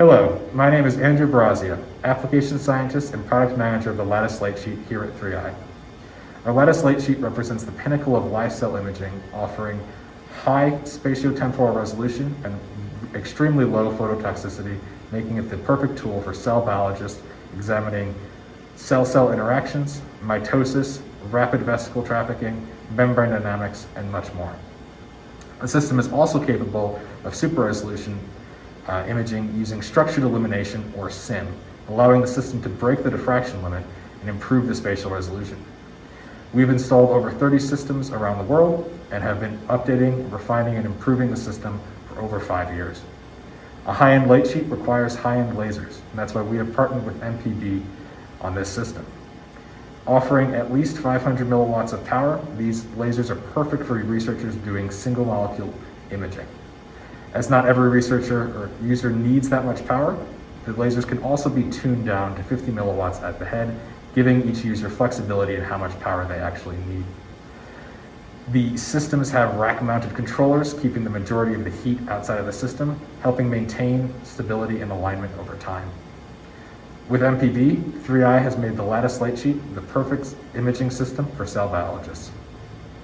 Hello, my name is Andrew Barazia, Application Scientist and Product Manager of the Lattice Lightsheet here at 3i. Our Lattice Lightsheet represents the pinnacle of live cell imaging, offering high spatiotemporal resolution and extremely low phototoxicity, making it the perfect tool for cell biologists examining cell-cell interactions, mitosis, rapid vesicle trafficking, membrane dynamics, and much more. The system is also capable of super resolution imaging using structured illumination, or SIM, allowing the system to break the diffraction limit and improve the spatial resolution. We've installed over 30 systems around the world and have been updating, refining, and improving the system for over 5 years. A high-end light sheet requires high-end lasers, and that's why we have partnered with MPB on this system. Offering at least 500 milliwatts of power, these lasers are perfect for researchers doing single molecule imaging. As not every researcher or user needs that much power, the lasers can also be tuned down to 50 milliwatts at the head, giving each user flexibility in how much power they actually need. The systems have rack-mounted controllers, keeping the majority of the heat outside of the system, helping maintain stability and alignment over time. With MPB, 3i has made the Lattice Lightsheet the perfect imaging system for cell biologists.